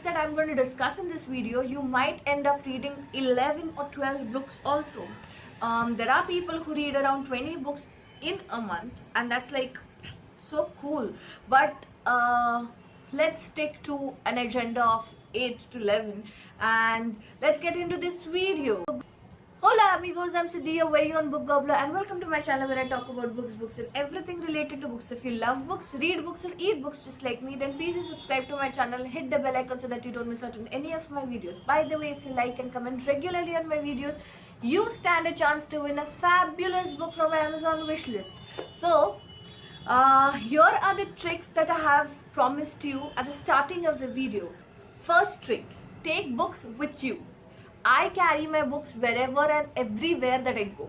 that I'm going to discuss in this video, you might end up reading 11 or 12 books also. There are people who read around 20 books in a month, and that's like so cool. But let's stick to an agenda of 8 to 11 and let's get into this video. Hola amigos, I'm Siddhi, your very own book gobbler, and welcome to my channel where I talk about books and everything related to books. If you love books, read books or eat books just like me, then please subscribe to my channel and hit the bell icon so that you don't miss out on any of my videos. By the way, if you like and comment regularly on my videos, you stand a chance to win a fabulous book from my Amazon wishlist. So here are the tricks that I have promised you at the starting of the video. First trick, take books with you. I carry my books wherever and everywhere that I go.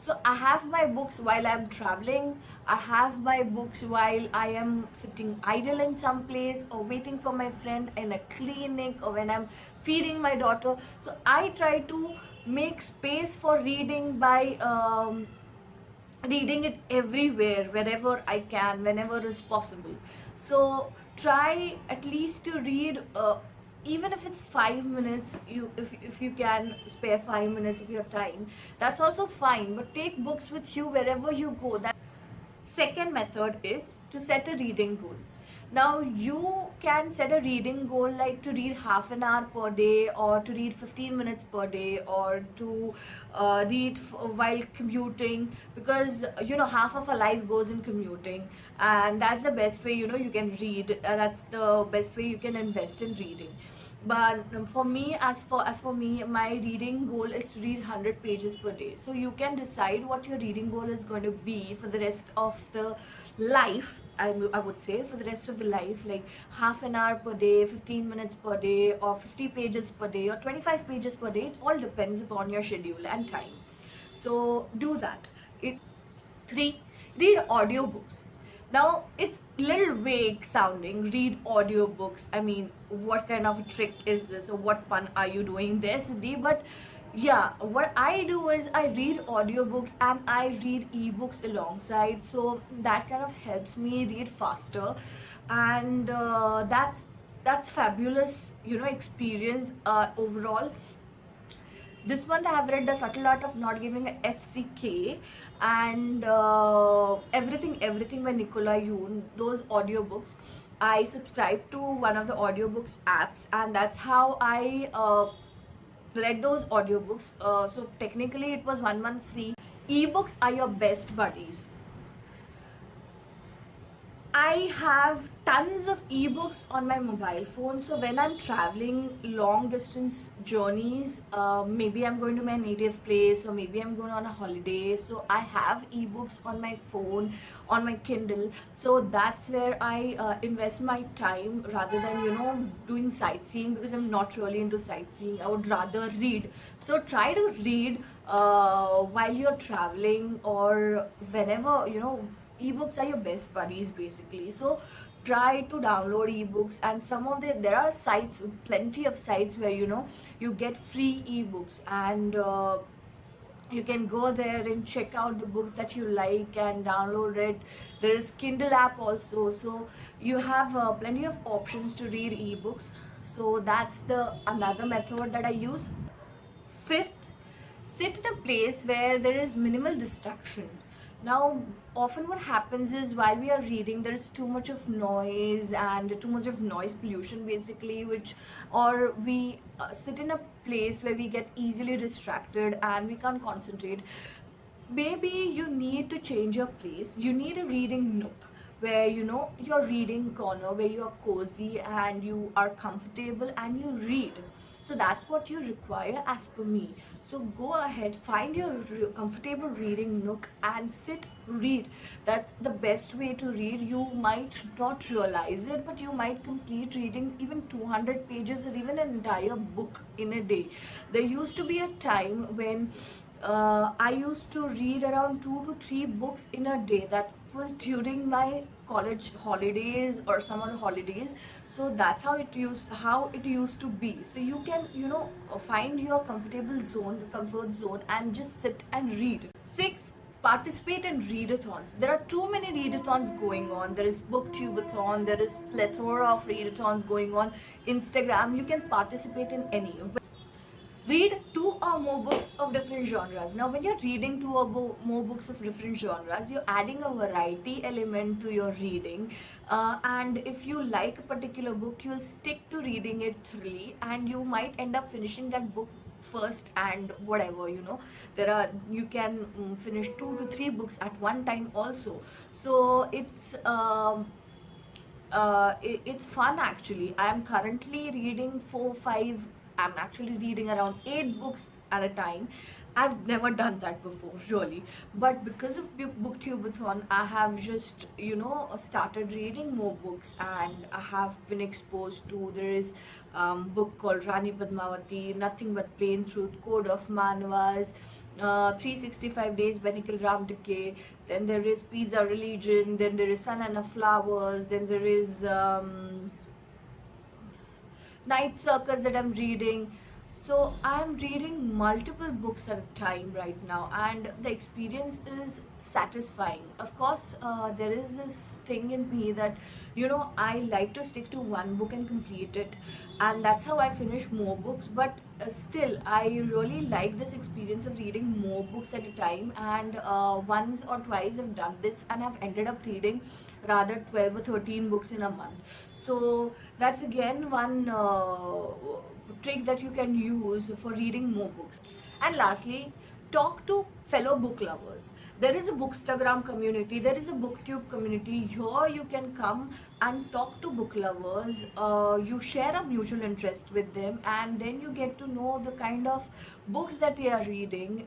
So I have my books while I'm traveling, I have my books while I am sitting idle in some place or waiting for my friend in a clinic or when I'm feeding my daughter. So I try to make space for reading by reading it everywhere, wherever I can, whenever is possible. So try at least to read even if it's 5 minutes, if you can spare 5 minutes if you have time, that's also fine, but take books with you wherever you go. That second method is to set a reading goal. Now you can set a reading goal like to read half an hour per day, or to read 15 minutes per day, or to read while commuting, because half of our life goes in commuting, and that's the best way you can read. That's the best way you can invest in reading. But for me, as for me, my reading goal is to read 100 pages per day. So you can decide what your reading goal is going to be for the rest of the life. I would say for the rest of the life, like half an hour per day, 15 minutes per day, or 50 pages per day, or 25 pages per day. It all depends upon your schedule and time. So do that. 3. Read audiobooks. Now it's little vague sounding, read audiobooks. I mean, what kind of a trick is this, or what pun are you doing there, Siddhi? But yeah, what I do is I read audiobooks and I read ebooks alongside, so that kind of helps me read faster, and that's fabulous experience overall. This month I have read The Subtle Art of Not Giving a FCK and Everything by Nicola Yoon. Those audiobooks, I subscribed to one of the audiobooks apps, and that's how I read those audiobooks. So technically it was 1 month free. Ebooks are your best buddies. I have tons of ebooks on my mobile phone, so when I'm traveling long distance journeys, maybe I'm going to my native place, or maybe I'm going on a holiday, so I have ebooks on my phone, on my Kindle. So that's where I invest my time rather than doing sightseeing, because I'm not really into sightseeing. I would rather read. So try to read while you're traveling, or whenever ebooks are your best buddies basically. So try to download ebooks, and there are sites, plenty of sites where you get free ebooks, and you can go there and check out the books that you like and download it. There is Kindle app also, so you have plenty of options to read ebooks. So that's another method that I use. 5th, sit in a place where there is minimal distraction. Now often what happens is, while we are reading, there is too much of noise and too much of noise pollution basically, or we sit in a place where we get easily distracted and we can't concentrate. Maybe you need to change your place. You need a reading nook where your reading corner, where you are cozy and you are comfortable and you read. So that's what you require as per me. So go ahead, find your comfortable reading nook and sit, read. That's the best way to read. You might not realize it, but you might complete reading even 200 pages or even an entire book in a day. There used to be a time when I used to read around 2 to 3 books in a day. That was during my college holidays or summer holidays. So that's how it used to be. So you can find your comfortable zone, the comfort zone, and just sit and read. 6. participate in readathons. There are too many readathons going on. There is Booktubeathon, there is plethora of readathons going on. Instagram, you can participate in any. Read two or more books of different genres. Now when you're reading two or more books of different genres, you're adding a variety element to your reading, and if you like a particular book, you'll stick to reading it thoroughly, and you might end up finishing that book first, and whatever, you can finish 2 to 3 books at one time also. So it's fun actually. I am currently reading 4 5, I'm actually reading around 8 books at a time. I've never done that before, really. But because of Booktubeathon, I have just, started reading more books, and I have been exposed to, there is book called Rani Padmavati, Nothing But Plain Truth, Code of Manvas, 365 Days by Nikhil Ramdike, then there is Pizza Religion, then there is Sun and the Flowers, then there is Night Circus that I'm reading. So I'm reading multiple books at a time right now, and the experience is satisfying. Of course, there is this thing in me that I like to stick to one book and complete it, and that's how I finish more books. But still, I really like this experience of reading more books at a time, and once or twice I've done this and I've ended up reading rather 12 or 13 books in a month. So that's again one trick that you can use for reading more books. And lastly, talk to fellow book lovers. There is a Bookstagram community, there is a Booktube community. Here you can come and talk to book lovers. You share a mutual interest with them, and then you get to know the kind of books that they are reading.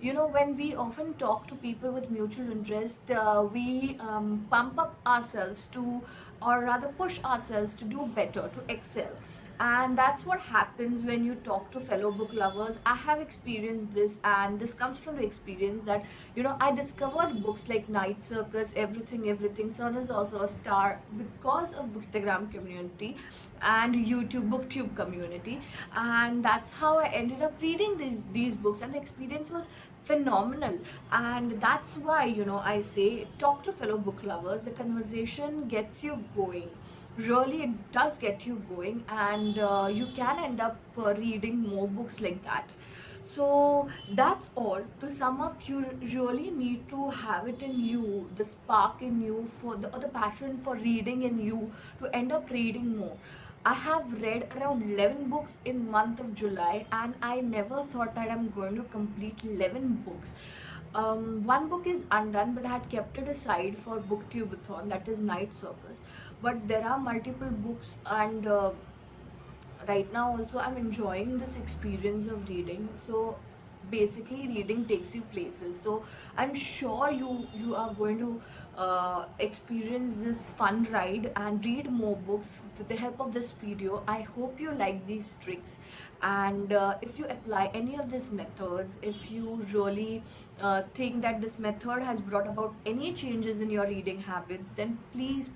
When we often talk to people with mutual interest, we pump up ourselves to, or rather push ourselves to do better, to excel. And that's what happens when you talk to fellow book lovers. I have experienced this, and this comes from the experience that I discovered books like Night Circus, Everything, Sun is Also a Star, because of Bookstagram community and Booktube community, and that's how I ended up reading these books, and the experience was phenomenal. And that's why I say talk to fellow book lovers. The conversation gets you going, really it does get you going, and you can end up reading more books like that. So that's all. To sum up, you really need to have it in you, the spark in you, or the passion for reading in you, to end up reading more. I have read around 11 books in month of July, and I never thought that I'm going to complete 11 books. One book is undone, but I had kept it aside for Booktubeathon, that is Night Circus. But there are multiple books, and right now also I'm enjoying this experience of reading. So basically reading takes you places, so I'm sure you are going to experience this fun ride and read more books with the help of this video. I hope you like these tricks, and if you apply any of these methods, if you really think that this method has brought about any changes in your reading habits, then please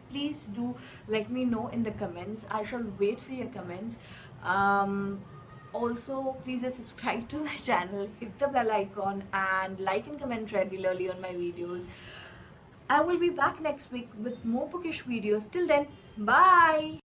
do let me know in the comments. I shall wait for your comments. Also, please subscribe to my channel, hit the bell icon, and like and comment regularly on my videos. I will be back next week with more bookish videos. Till then, bye.